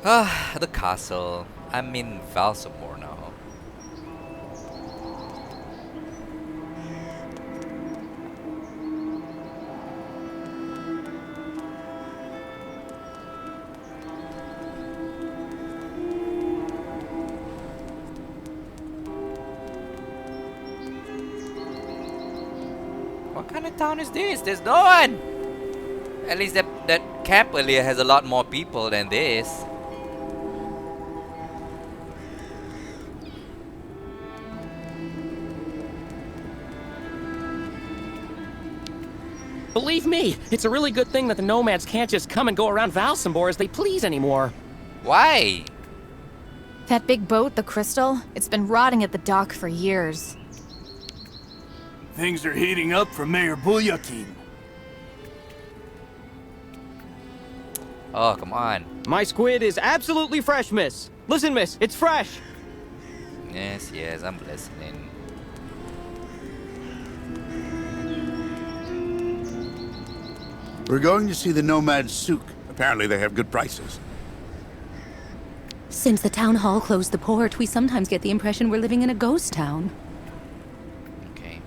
Ah, the castle. I'm in Valsembor now. What kind of town is this? There's no one! At least that camp earlier has a lot more people than this. Believe me, it's a really good thing that the nomads can't just come and go around Valsembor as they please anymore. Why? That big boat, the Crystal, it's been rotting at the dock for years. Things are heating up for Mayor Bulyakin. Oh, come on. My squid is absolutely fresh, miss. Listen, miss, it's fresh. Yes, yes, I'm listening. We're going to see the Nomad Souk. Apparently they have good prices. Since the town hall closed the port, we sometimes get the impression we're living in a ghost town. Okay.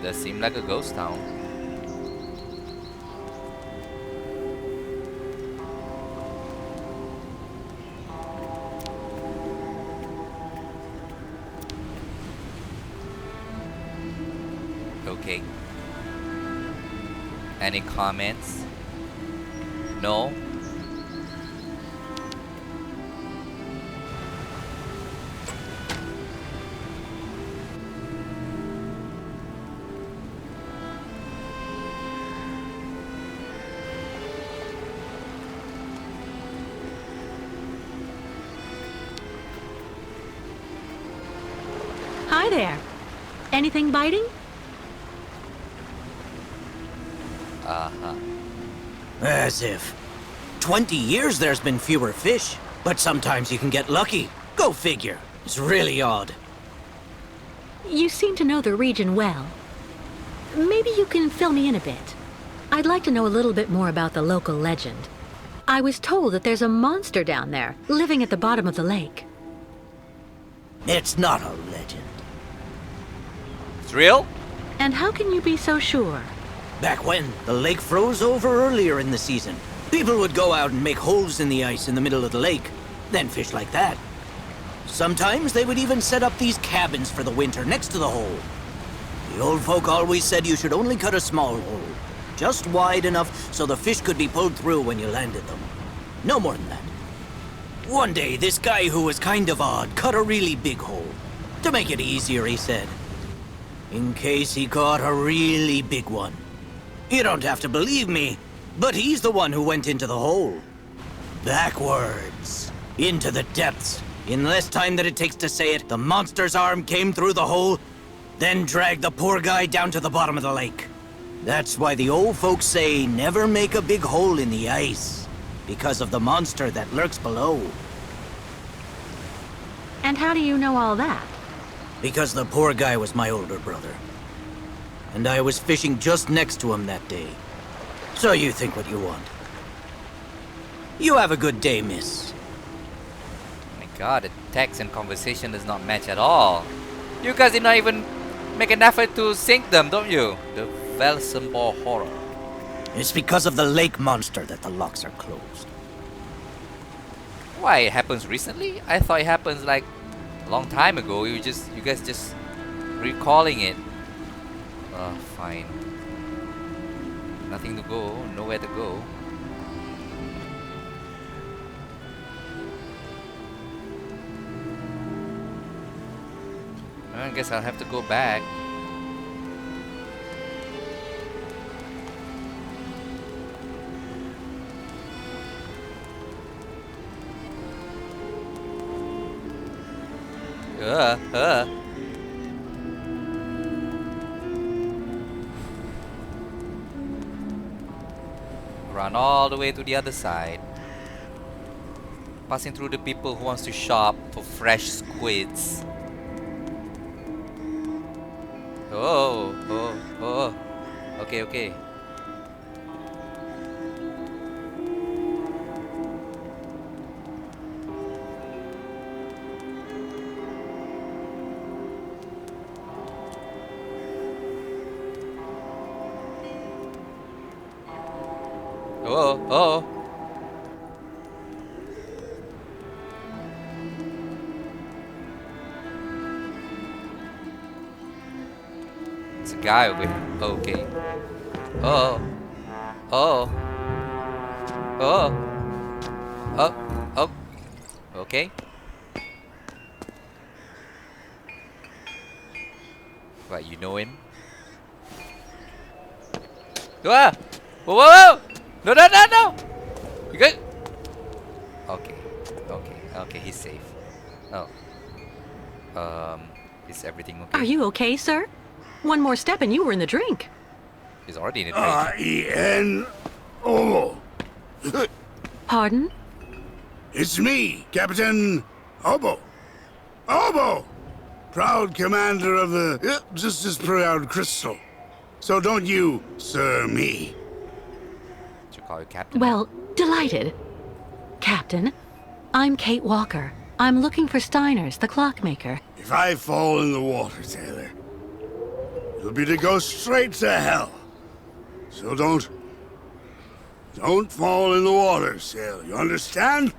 Does seem like a ghost town. Okay. Any comments? No? Hi there. Anything biting? Uh-huh. As if. 20 years there's been fewer fish, but sometimes you can get lucky. Go figure. It's really odd. You seem to know the region well. Maybe you can fill me in a bit. I'd like to know a little bit more about the local legend. I was told that there's a monster down there, living at the bottom of the lake. It's not a legend. It's real? And how can you be so sure? Back when, the lake froze over earlier in the season. People would go out and make holes in the ice in the middle of the lake, then fish like that. Sometimes they would even set up these cabins for the winter next to the hole. The old folk always said you should only cut a small hole, just wide enough so the fish could be pulled through when you landed them. No more than that. One day, this guy who was kind of odd cut a really big hole. To make it easier, he said. In case he caught a really big one. You don't have to believe me, but he's the one who went into the hole. Backwards. Into the depths. In less time than it takes to say it, the monster's arm came through the hole, then dragged the poor guy down to the bottom of the lake. That's why the old folks say never make a big hole in the ice, because of the monster that lurks below. And how do you know all that? Because the poor guy was my older brother. And I was fishing just next to him that day. So you think what you want. You have a good day, miss. Oh my god, the text and conversation does not match at all. You guys did not even make an effort to sync them, don't you? The Valsembor horror. It's because of the lake monster that the locks are closed. Why, it happens recently? I thought it happens like a long time ago. You guys just recalling it. Oh, fine. Nothing to go, nowhere to go. I guess I'll have to go back. Uh, uh. Run all the way to the other side. Passing through the people who wants to shop for fresh squids. Oh, oh, oh. Okay, okay. Oh, oh. It's a guy over here. Okay. Oh. Oh. Oh. Oh. Oh. Okay. What, you know him? Ah! Whoa, whoa, whoa! No, no, no, no! You good? Okay. Okay. Okay, he's safe. Oh. Is everything okay? Are you okay, sir? One more step and you were in the drink. He's already in a drink. Oh, Pardon? it's me, Captain Obo. Obo! Proud commander of the just as proud Crystal. So don't you, sir, me. Should call you Captain. Well, delighted. Captain, I'm Kate Walker. I'm looking for Steiners, the clockmaker. If I fall in the water, Taylor, it'll be to go straight to hell. So don't fall in the water, Sail. You understand?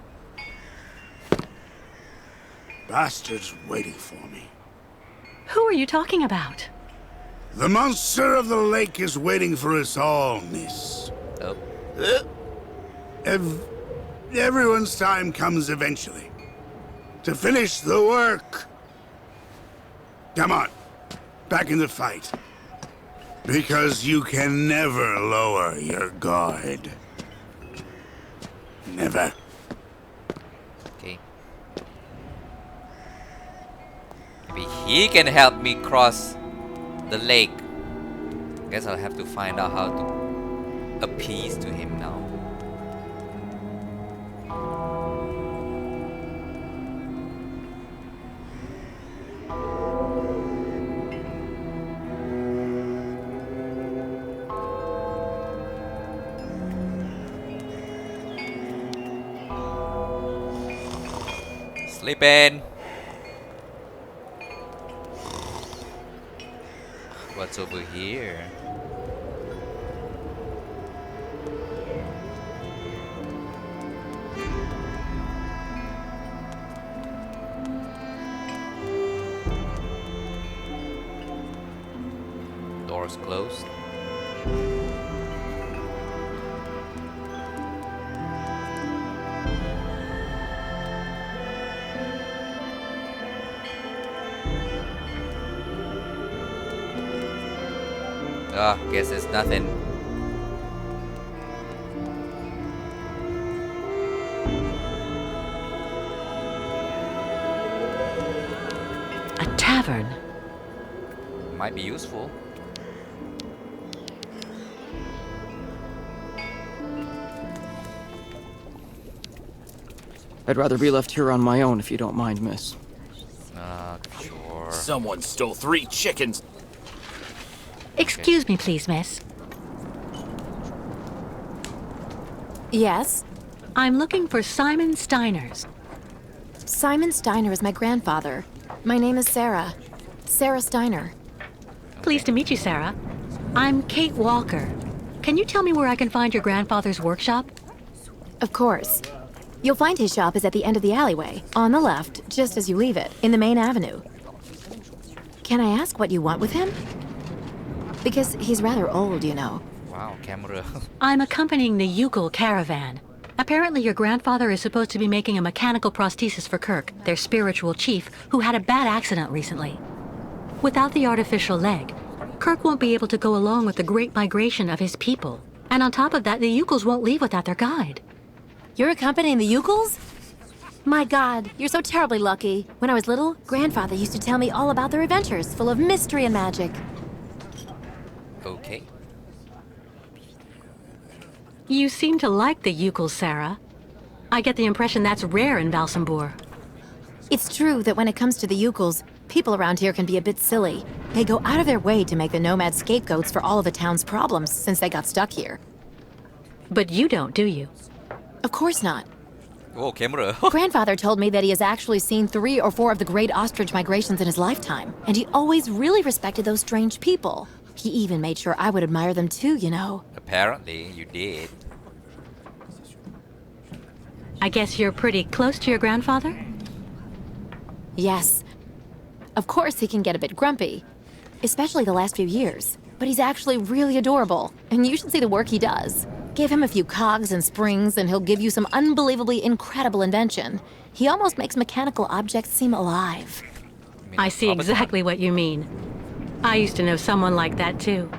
Bastard's waiting for me. Who are you talking about? The monster of the lake is waiting for us all, miss. Oh. Everyone's time comes eventually. To finish the work. Come on. Back in the fight. Because you can never lower your guard. Never. Okay. Maybe he can help me cross the lake. Guess I'll have to find out how to appease to him now. Sleeping. What's over here? Doors closed. Ah, guess it's nothing. A tavern. Might be useful. I'd rather be left here on my own if you don't mind, miss. Sure. Someone stole 3 chickens. Excuse me, please, miss. Yes? I'm looking for Simon Steiners. Simon Steiner is my grandfather. My name is Sarah. Sarah Steiner. Pleased to meet you, Sarah. I'm Kate Walker. Can you tell me where I can find your grandfather's workshop? Of course. You'll find his shop is at the end of the alleyway, on the left, just as you leave it, in the main avenue. Can I ask what you want with him? Because he's rather old, you know. Wow, camera. I'm accompanying the Ucal caravan. Apparently your grandfather is supposed to be making a mechanical prosthesis for Kirk, their spiritual chief, who had a bad accident recently. Without the artificial leg, Kirk won't be able to go along with the great migration of his people. And on top of that, the Ucals won't leave without their guide. You're accompanying the Ucals? My God, you're so terribly lucky. When I was little, Grandfather used to tell me all about their adventures, full of mystery and magic. Okay. You seem to like the Ucals, Sarah. I get the impression that's rare in Valsembor. It's true that when it comes to the Yukels, people around here can be a bit silly. They go out of their way to make the nomads scapegoats for all of the town's problems since they got stuck here. But you don't, do you? Of course not. Oh, camera. Grandfather told me that he has actually seen 3 or 4 of the great ostrich migrations in his lifetime, and he always really respected those strange people. He even made sure I would admire them too, you know. Apparently, you did. I guess you're pretty close to your grandfather? Yes. Of course he can get a bit grumpy, especially the last few years. But he's actually really adorable, and you should see the work he does. Give him a few cogs and springs, and he'll give you some unbelievably incredible invention. He almost makes mechanical objects seem alive. I see exactly what you mean. I used to know someone like that too.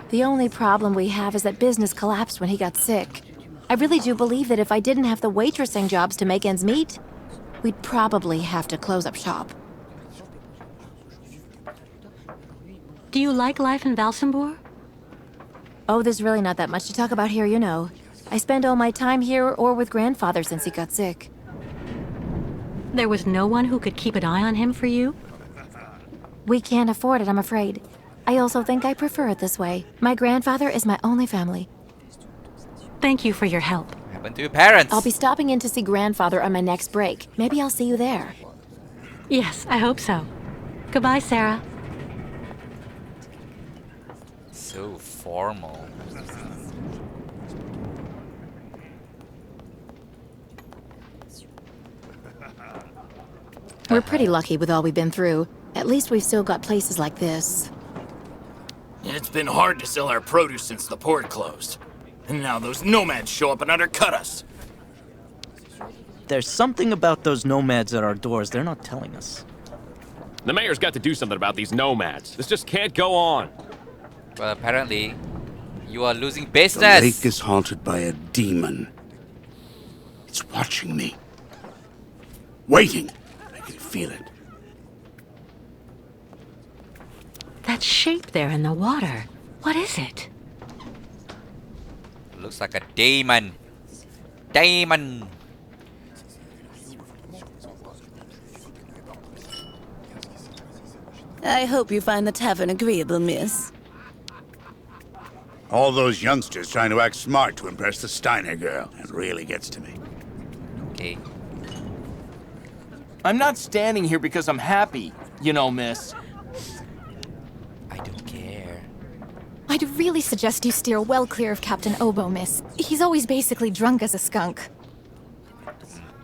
The only problem we have is that business collapsed when he got sick. I really do believe that if I didn't have the waitressing jobs to make ends meet, we'd probably have to close up shop. Do you like life in Valsembor? Oh, there's really not that much to talk about here, you know. I spend all my time here or with grandfather since he got sick. There was no one who could keep an eye on him for you? We can't afford it, I'm afraid. I also think I prefer it this way. My grandfather is my only family. Thank you for your help. Happened to your parents. I'll be stopping in to see grandfather on my next break. Maybe I'll see you there. Yes, I hope so. Goodbye, Sarah. So formal. We're pretty lucky with all we've been through. At least we've still got places like this. It's been hard to sell our produce since the port closed. And now those nomads show up and undercut us. There's something about those nomads at our doors they're not telling us. The mayor's got to do something about these nomads. This just can't go on. Well, apparently, you are losing The business. lake is haunted by a demon. It's watching me. Waiting. I can feel it. That shape there in the water. What is it? Looks like a demon. Demon. I hope you find the tavern agreeable, miss. All those youngsters trying to act smart to impress the Steiner girl. It really gets to me. Okay. I'm not standing here because I'm happy, you know, miss. I don't care. I'd really suggest you steer well clear of Captain Obo, miss. He's always basically drunk as a skunk.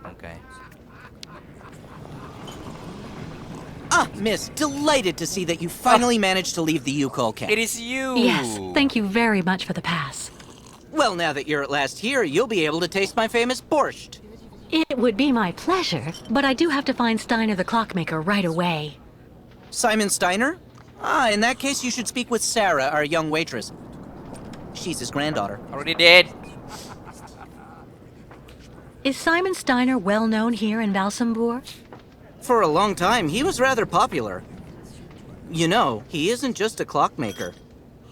Okay. Ah, miss, delighted to see that you finally managed to leave the Yukol camp. It is you. Yes, thank you very much for the pass. Well, now that you're at last here, you'll be able to taste my famous borscht. It would be my pleasure, but I do have to find Steiner the clockmaker right away. Simon Steiner? Ah, in that case, you should speak with Sarah, our young waitress. She's his granddaughter. Already did. Is Simon Steiner well known here in Valsembor? For a long time, he was rather popular. You know, he isn't just a clockmaker.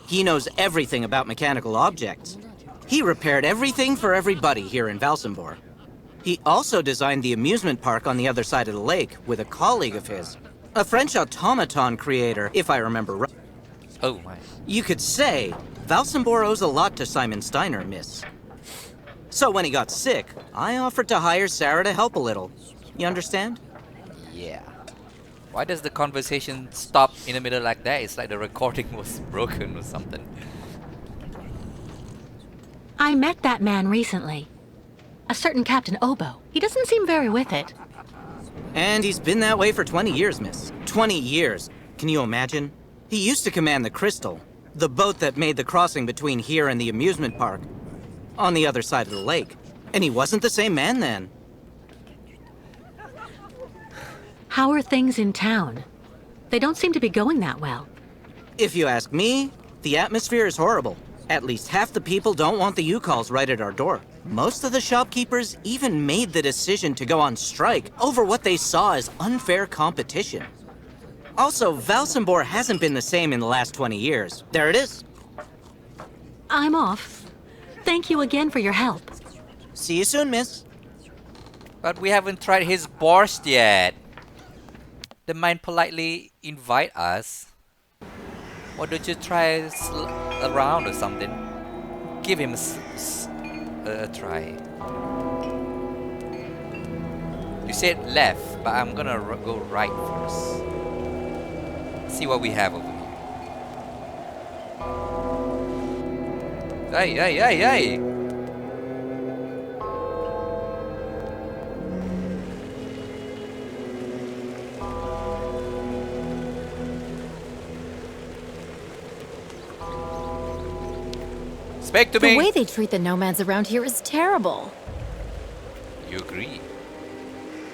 He knows everything about mechanical objects. He repaired everything for everybody here in Valsembor. He also designed the amusement park on the other side of the lake with a colleague of his. A French automaton creator, if I remember right. Oh my. You could say Valsembor owes a lot to Simon Steiner, miss. So when he got sick, I offered to hire Sarah to help a little. You understand? Yeah. Why does the conversation stop in the middle like that? It's like the recording was broken or something. I met that man recently. A certain Captain Obo. He doesn't seem very with it. And he's been that way for 20 years, miss. 20 years. Can you imagine? He used to command the Crystal, the boat that made the crossing between here and the amusement park, on the other side of the lake. And he wasn't the same man then. How are things in town? They don't seem to be going that well. If you ask me, the atmosphere is horrible. At least half the people don't want the U-calls right at our door. Most of the shopkeepers even made the decision to go on strike over what they saw as unfair competition. Also, Valsembor hasn't been the same in the last 20 years. There it is. I'm off. Thank you again for your help. See you soon, miss. But we haven't tried his borscht yet. They might politely invite us. Or don't you try around or something? Give him a try. You said left, but I'm gonna go right first. See what we have over here. Hey, hey, hey, hey! Speak to me! The way they treat the nomads around here is terrible. You agree?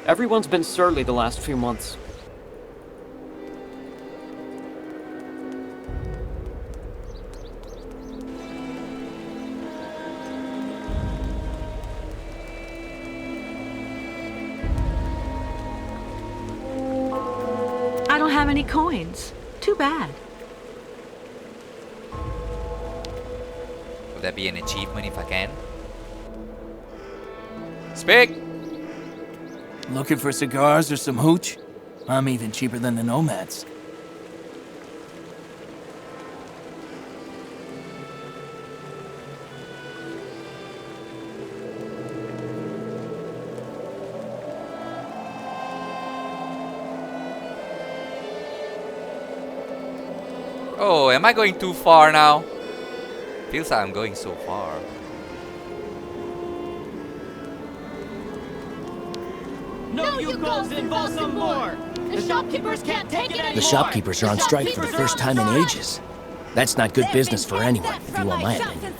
Everyone's been surly the last few months. I don't have any coins. Too bad. Would that be an achievement if I can? Speak! Looking for cigars or some hooch? I'm even cheaper than the nomads. Oh, am I going too far now? Feels like I'm going so far. No Yukos in Valsembor! The shopkeepers can't take it anymore! The shopkeepers are on strike for the first time in ages. That's not good business for anyone, if you want my opinion.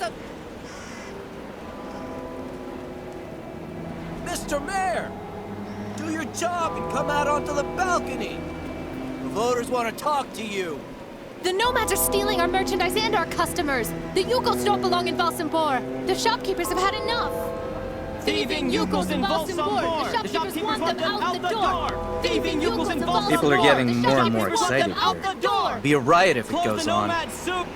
Mr. Mayor! Do your job and come out onto the balcony! The voters want to talk to you! The nomads are stealing our merchandise and our customers. The Yukos don't belong in Valsembor. The shopkeepers have had enough. Thieving Yukos in Valsembor! The shopkeepers want them out the door. Thieving Yukos in Valsembor! People are getting more and more excited Out here. the door! Be a riot if it Close goes the on. nomad soup!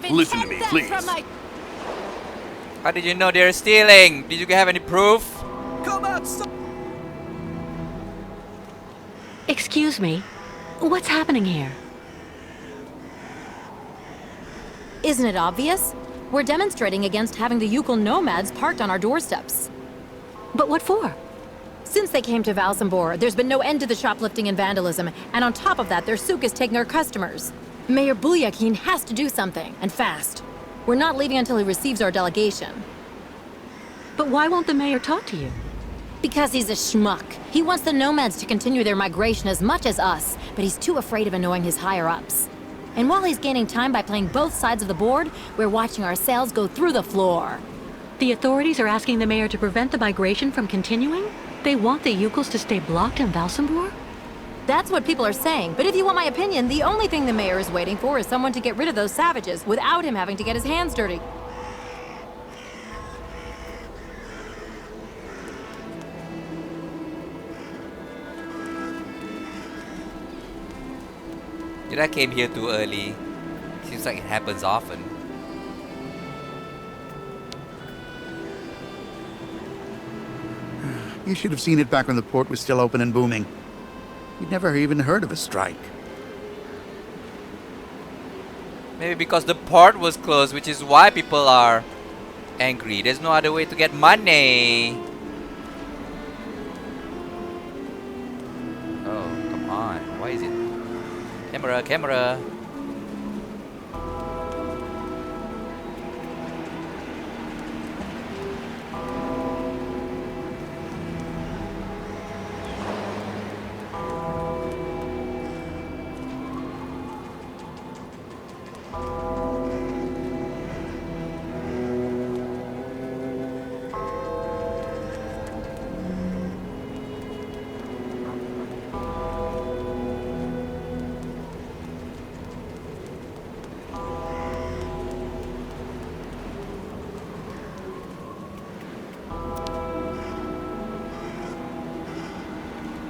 Listen to me, please. How did you know they're stealing? Did you have any proof? Come outside! Excuse me. What's happening here? Isn't it obvious? We're demonstrating against having the Yukon nomads parked on our doorsteps. But what for? Since they came to Valsembor, there's been no end to the shoplifting and vandalism, and on top of that, their souk is taking our customers. Mayor Bulyakin has to do something, and fast. We're not leaving until he receives our delegation. But why won't the mayor talk to you? Because he's a schmuck. He wants the nomads to continue their migration as much as us, but he's too afraid of annoying his higher-ups. And while he's gaining time by playing both sides of the board, we're watching our sales go through the floor. The authorities are asking the mayor to prevent the migration from continuing? They want the Yukos to stay blocked in Valsembor? That's what people are saying, but if you want my opinion, the only thing the mayor is waiting for is someone to get rid of those savages without him having to get his hands dirty. Did I came here too early? Seems like it happens often. You should have seen it back when the port was still open and booming. You'd never even heard of a strike. Maybe because the port was closed, which is why people are angry. There's no other way to get money. Oh, come on. Why is it? Camera, camera.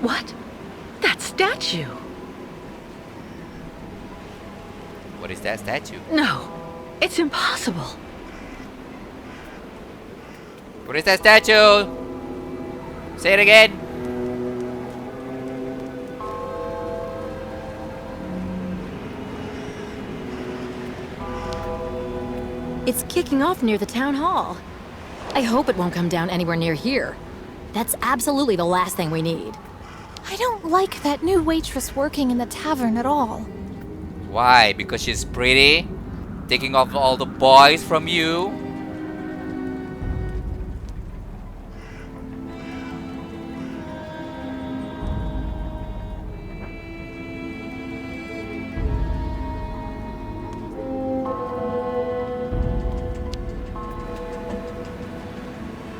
What? That statue? What is that statue? No, it's impossible. What is that statue? Say it again. It's kicking off near the town hall. I hope it won't come down anywhere near here. That's absolutely the last thing we need. I don't like that new waitress working in the tavern at all. Why? Because she's pretty? Taking off all the boys from you?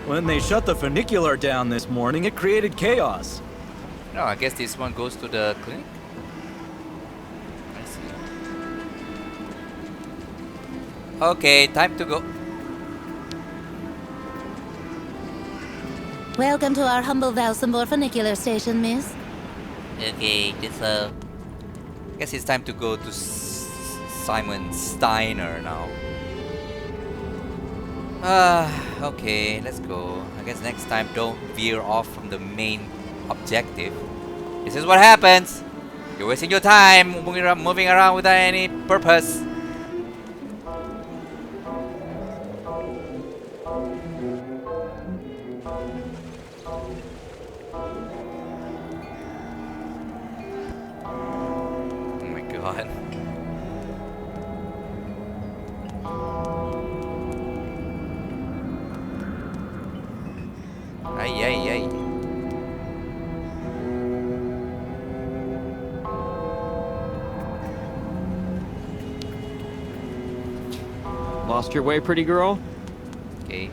When they shut the funicular down this morning, it created chaos. No, I guess this one goes to the clinic. I see. Okay, time to go. Welcome to our humble Valsembor funicular station, miss. Okay, this I guess it's time to go to Simon Steiner now. Okay, let's go. I guess next time don't veer off from the main objective. This is what happens. You're wasting your time moving around without any purpose. Oh my god. Ay, ay, ay. Lost your way, pretty girl? Okay.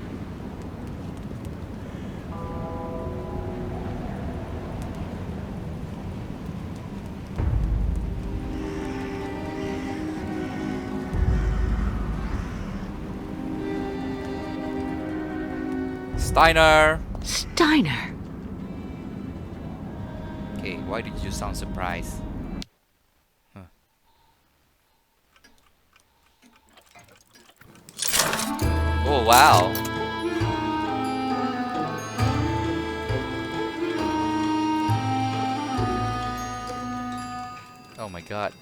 Steiner! Steiner! Okay, why did you sound surprised? Huh. Oh, wow. Oh my god.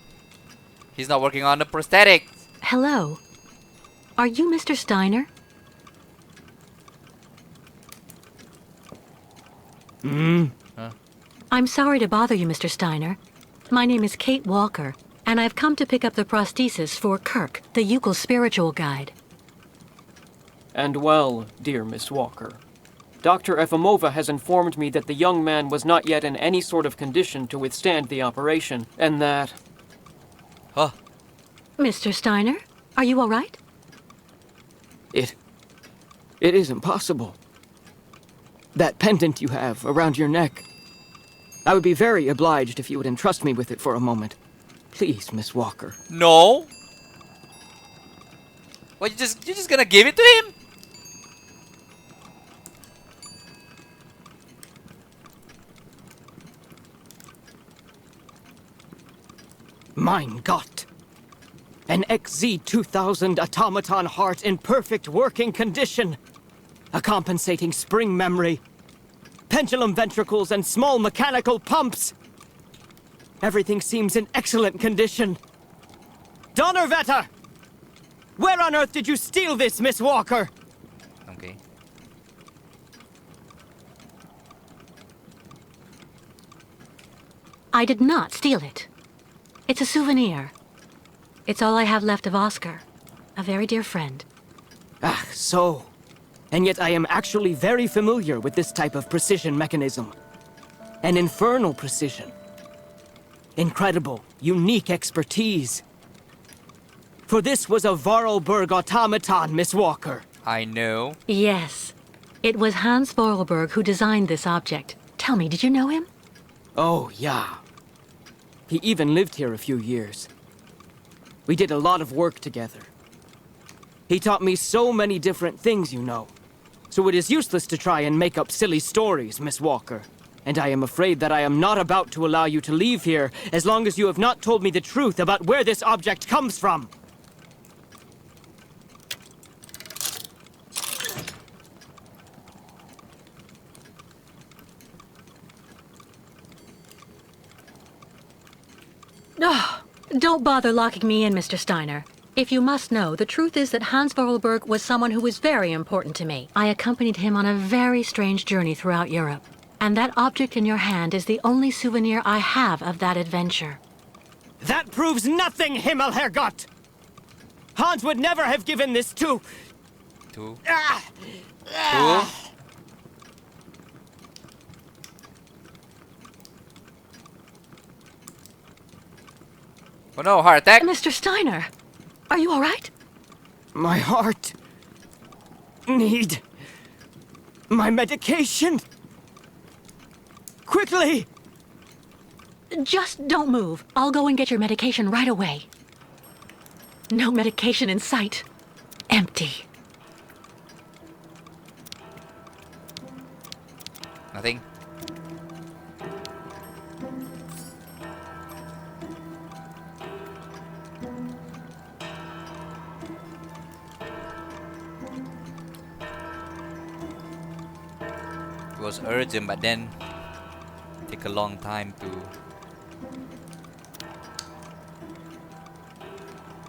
He's not working on the prosthetics. Hello. Are you Mr. Steiner? Huh? I'm sorry to bother you, Mr. Steiner. My name is Kate Walker, and I've come to pick up the prosthesis for Kirk, the Yukel spiritual guide. And well, dear Miss Walker, Dr. Efimova has informed me that the young man was not yet in any sort of condition to withstand the operation, and that... Huh? Mr. Steiner, are you all right? It is impossible. That pendant you have around your neck. I would be very obliged if you would entrust me with it for a moment. Please, Miss Walker. No. What, you're just gonna give it to him? Mein Gott! An XZ-2000 automaton heart in perfect working condition. A compensating spring memory. Pendulum ventricles and small mechanical pumps. Everything seems in excellent condition. Donnerwetter! Where on earth did you steal this, Miss Walker? Okay. I did not steal it. It's a souvenir. It's all I have left of Oscar, a very dear friend. Ah, so. And yet I am actually very familiar with this type of precision mechanism. An infernal precision. Incredible, unique expertise. For this was a Vorarlberg automaton, Miss Walker. I know. Yes. It was Hans Vorarlberg who designed this object. Tell me, did you know him? Oh, yeah. He even lived here a few years. We did a lot of work together. He taught me so many different things, you know. So it is useless to try and make up silly stories, Miss Walker. And I am afraid that I am not about to allow you to leave here as long as you have not told me the truth about where this object comes from. Oh, don't bother locking me in, Mr. Steiner. If you must know, the truth is that Hans Vorarlberg was someone who was very important to me. I accompanied him on a very strange journey throughout Europe. And that object in your hand is the only souvenir I have of that adventure. That proves nothing, Himmelherrgott! Hans would never have given this to... To? Ah! To? Oh no, heart attack! Mr. Steiner, are you all right? My heart... need... my medication! Quickly! Just don't move. I'll go and get your medication right away. No medication in sight. Empty. Nothing. It was urgent, but then take a long time to...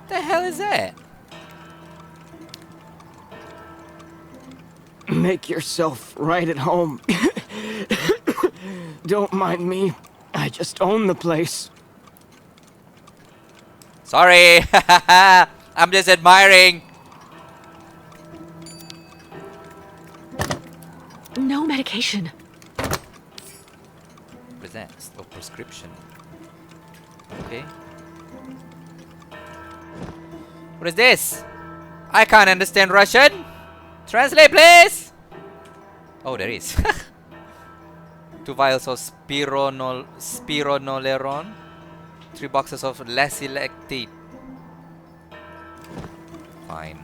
The hell is that? Make yourself right at home. Don't mind me. I just own the place. Sorry! I'm just admiring! No medication. What is that? Oh, prescription. Okay. What is this? I can't understand Russian. Translate, please! Oh, there is. 2 vials of spironoleron. 3 boxes of lacilactate. Fine.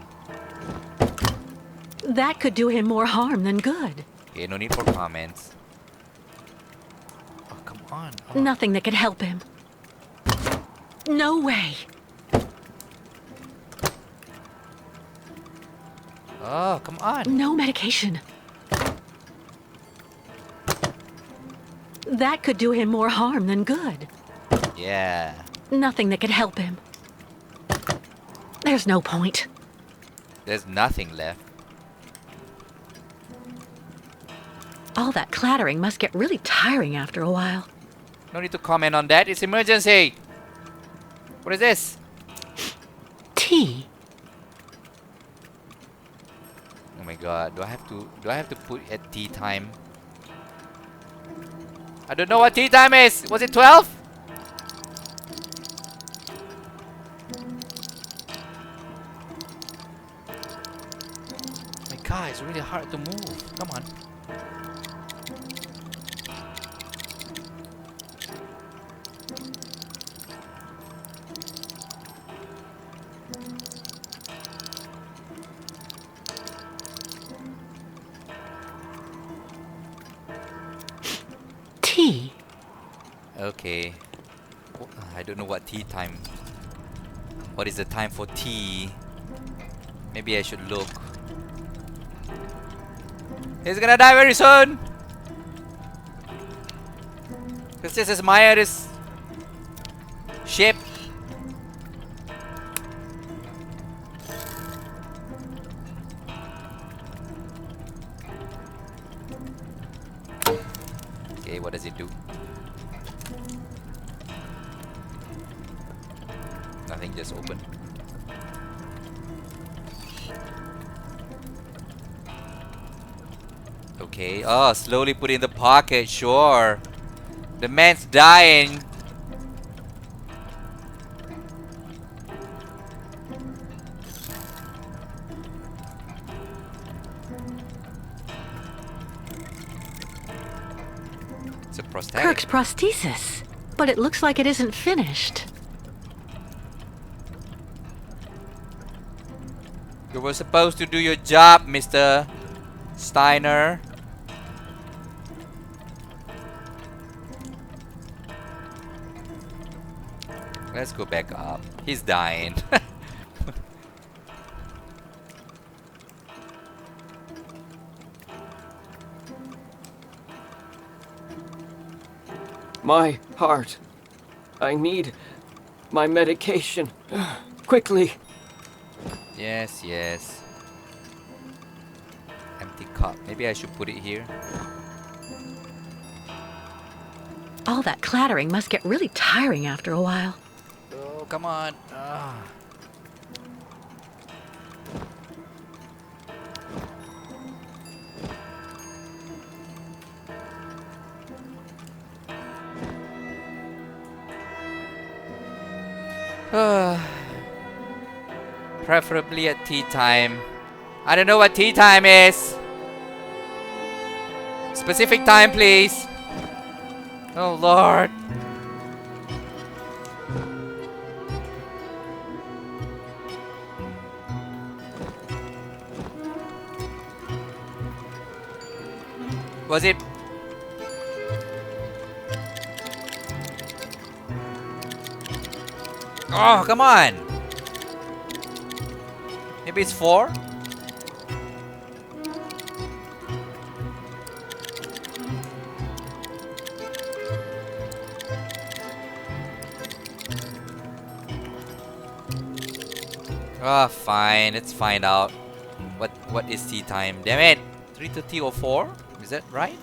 That could do him more harm than good. Okay, no need for comments. Oh, come on. Oh. Nothing that could help him. No way. Oh, come on. No medication. That could do him more harm than good. Yeah. Nothing that could help him. There's no point. There's nothing left. All that clattering must get really tiring after a while. No need to comment on that. It's emergency. What is this? Tea. Oh my god. Do I have to put at tea time? I don't know what tea time is. Was it 12? My god, it's really hard to move. Come on. Tea. Okay. Oh, I don't know what tea time. What is the time for tea? Maybe I should look. He's gonna die very soon. Cause this is Myers' ship. Okay, what does it do? Nothing, just open. Okay, oh, slowly put in the pocket, sure. The man's dying. It's a prosthetic. Kirk's prosthesis. But it looks like it isn't finished. You were supposed to do your job, Mr. Steiner. Let's go back up. He's dying. My heart. I need My medication. Quickly. Yes, yes. Empty cup. Maybe I should put it here. All that clattering must get really tiring after a while. Oh, come on. Preferably at tea time. I don't know what tea time is. Specific time, please. Oh, Lord. Was it? Oh, come on. Maybe it's 4? Ah, fine. Let's find out what is tea time. Damn it. 3:30 or 4? Is that right?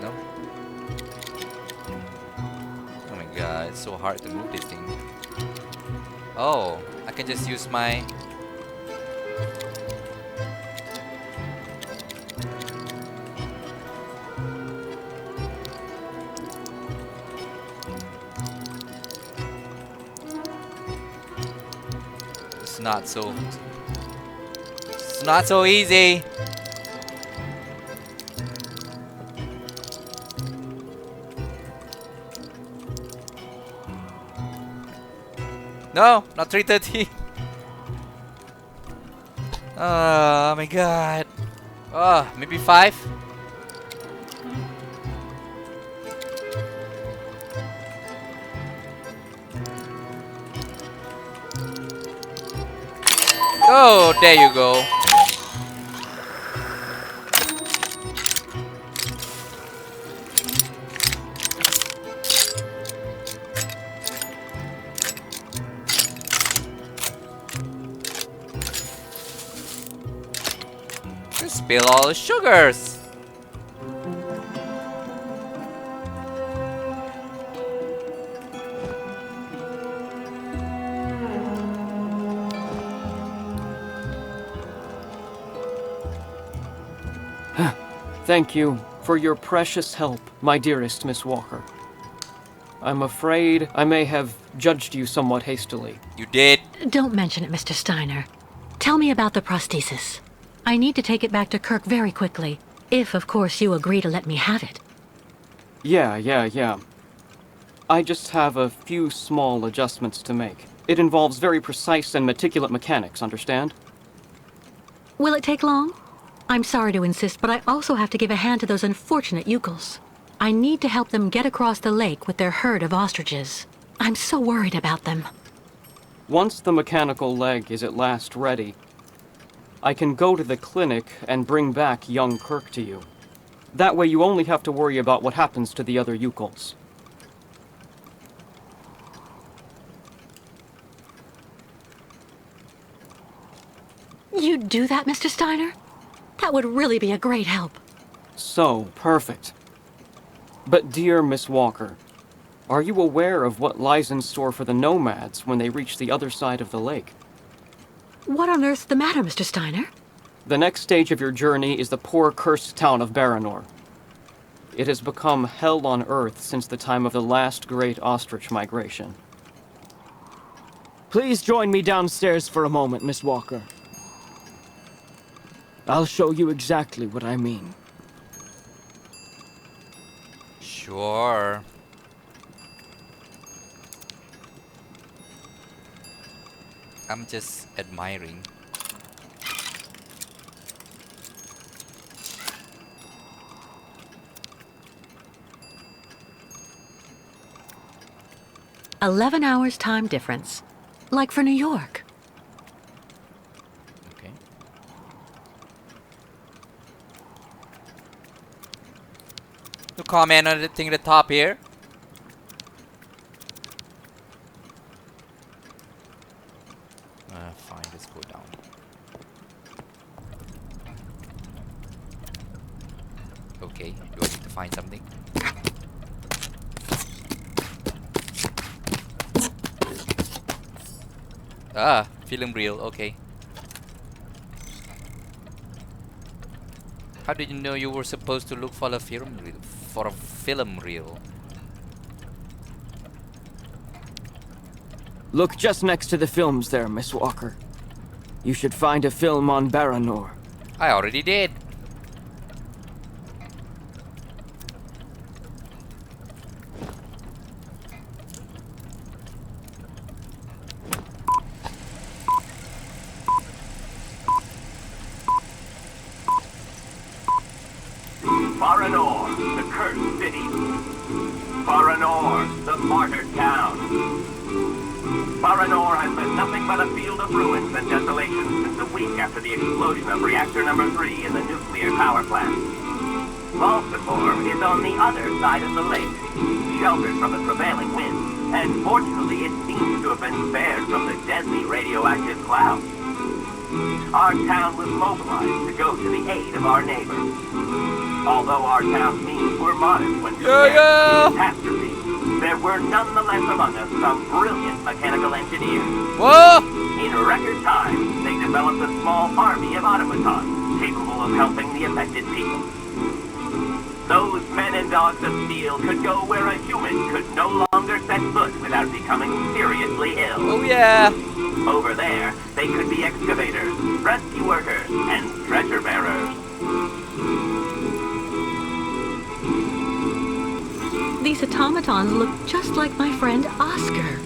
No. Oh my god, it's so hard to move this thing. Oh, I can just use my... It's not so easy. No, not 3:30. Oh my god. Oh, maybe 5? Oh, there you go. Just spill all the sugars. Thank you for your precious help, my dearest Miss Walker. I'm afraid I may have judged you somewhat hastily. You did. Don't mention it, Mr. Steiner. Tell me about the prosthesis. I need to take it back to Kirk very quickly. If, of course, you agree to let me have it. Yeah. I just have a few small adjustments to make. It involves very precise and meticulous mechanics, understand? Will it take long? I'm sorry to insist, but I also have to give a hand to those unfortunate Yukels. I need to help them get across the lake with their herd of ostriches. I'm so worried about them. Once the mechanical leg is at last ready, I can go to the clinic and bring back young Kirk to you. That way you only have to worry about what happens to the other Yukels. You'd do that, Mr. Steiner? That would really be a great help. So, perfect. But dear Miss Walker, are you aware of what lies in store for the nomads when they reach the other side of the lake? What on earth's the matter, Mr. Steiner? The next stage of your journey is the poor cursed town of Baranor. It has become hell on earth since the time of the last great ostrich migration. Please join me downstairs for a moment, Miss Walker. I'll show you exactly what I mean. Sure. I'm just admiring. "11 hours time difference. Like for New York." comment on the thing at the top here? Fine, let's go down. Okay, do I need to find something? Ah, film reel, okay. How did you know you were supposed to look for a film reel? For a film reel? Look just next to the films there, Miss Walker. You should find a film on Baranor. I already did. Baranor, the cursed city. Baranor, the martyred town. Baranor has been nothing but a field of ruins and desolation since a week after the explosion of reactor number 3 in the nuclear power plant. Valsembor is on the other side of the lake, sheltered from the prevailing winds, and fortunately it seems to have been spared from the deadly radioactive clouds. Our town was mobilized to go to the aid of our neighbors. Although our town's means were modest when compared to the catastrophe, there were nonetheless among us some brilliant mechanical engineers. Whoa! In record time, they developed a small army of automatons capable of helping the affected people. Those men and dogs of steel could go where a human could no longer set foot without becoming seriously ill. Oh yeah! Over there, they could be excavators, rescue workers, and treasure bearers. These automatons look just like my friend Oscar.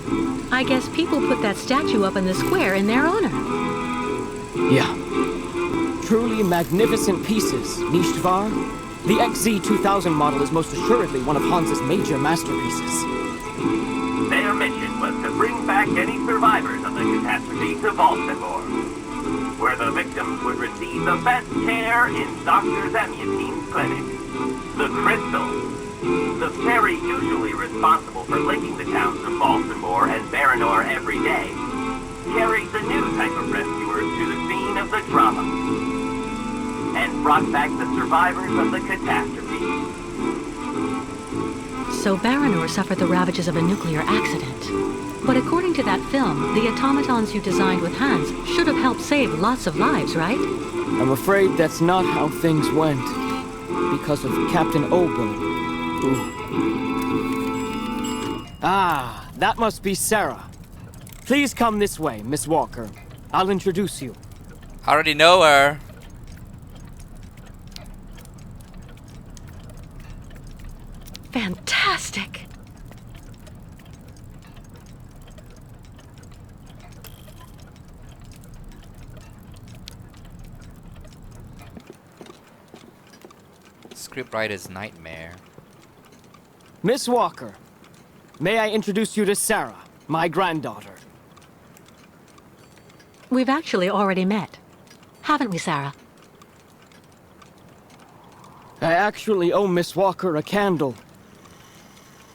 I guess people put that statue up in the square in their honor. Yeah. Truly magnificent pieces, nicht wahr? The XZ2000 model is most assuredly one of Hans's major masterpieces. Their mission was to bring back any survivors of the catastrophe to Valsembor, where the victims would receive the best care in Dr. Zamyatin's clinic. The Crystal, the ferry usually responsible for linking the towns of Valsembor and Baranor every day, carried the new type of rescuers to the scene of the drama, and brought back the survivors of the catastrophe. So Baranor suffered the ravages of a nuclear accident. But according to that film, the automatons you designed with Hans should have helped save lots of lives, right? I'm afraid that's not how things went. Because of Captain Obo. Ah, that must be Sarah. Please come this way, Miss Walker. I'll introduce you. I already know her. Fantastic! Scriptwriter's nightmare. Miss Walker, may I introduce you to Sarah, my granddaughter? We've actually already met. Haven't we, Sarah? I actually owe Miss Walker a candle.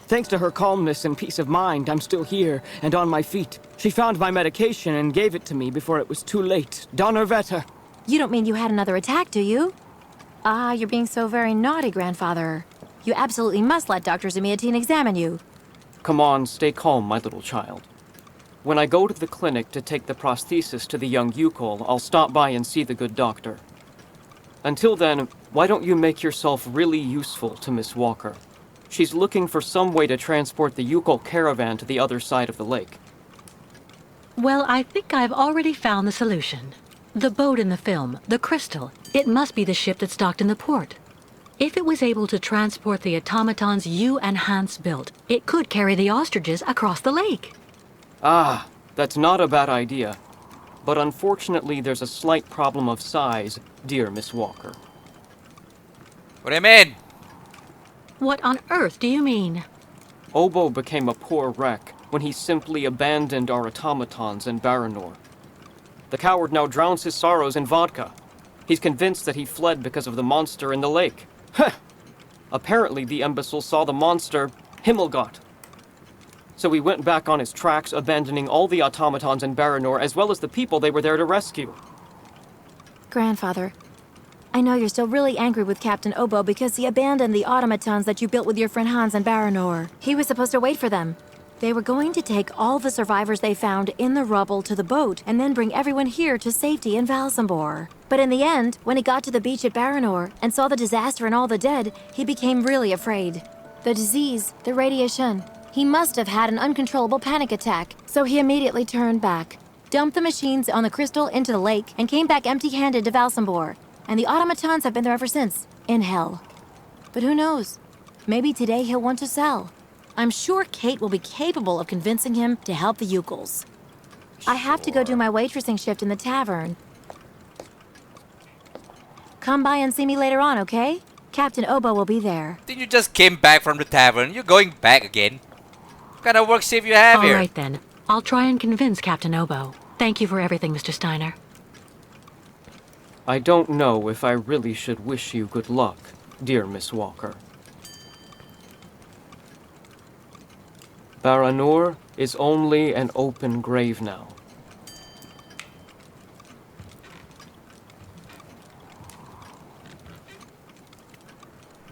Thanks to her calmness and peace of mind, I'm still here and on my feet. She found my medication and gave it to me before it was too late. Donnerwetter. You don't mean you had another attack, do you? Ah, you're being so very naughty, Grandfather. You absolutely must let Dr. Zamyatin examine you. Come on, stay calm, my little child. When I go to the clinic to take the prosthesis to the young Yukol, I'll stop by and see the good doctor. Until then, why don't you make yourself really useful to Miss Walker? She's looking for some way to transport the Yukol caravan to the other side of the lake. Well, I think I've already found the solution. The boat in the film, the Crystal, it must be the ship that's docked in the port. If it was able to transport the automatons you and Hans built, it could carry the ostriches across the lake. Ah, that's not a bad idea. But unfortunately, there's a slight problem of size, dear Miss Walker. What do you mean? What on earth do you mean? Obo became a poor wreck when he simply abandoned our automatons in Baranor. The coward now drowns his sorrows in vodka. He's convinced that he fled because of the monster in the lake. Heh! Apparently, the imbecile saw the monster, Himmelgott. So he went back on his tracks, abandoning all the automatons in Baranor as well as the people they were there to rescue. Grandfather, I know you're still really angry with Captain Obo because he abandoned the automatons that you built with your friend Hans in Baranor. He was supposed to wait for them. They were going to take all the survivors they found in the rubble to the boat and then bring everyone here to safety in Valsembor. But in the end, when he got to the beach at Baranor and saw the disaster and all the dead, he became really afraid. The disease, the radiation. He must have had an uncontrollable panic attack, so he immediately turned back, dumped the machines on the crystal into the lake, and came back empty-handed to Valsembor. And the automatons have been there ever since, in hell. But who knows? Maybe today he'll want to sell. I'm sure Kate will be capable of convincing him to help the Yukels. I have to go do my waitressing shift in the tavern. Come by and see me later on, okay? Captain Obo will be there. Then you just came back from the tavern. You're going back again. What kind of work shift you have here? All right then. I'll try and convince Captain Obo. Thank you for everything, Mr. Steiner. I don't know if I really should wish you good luck, dear Miss Walker. Baranor is only an open grave now.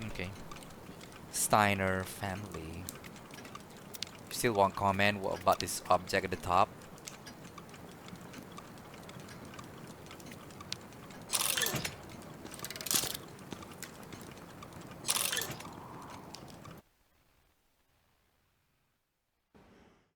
Okay. Steiner family. Still want comment about this object at the top?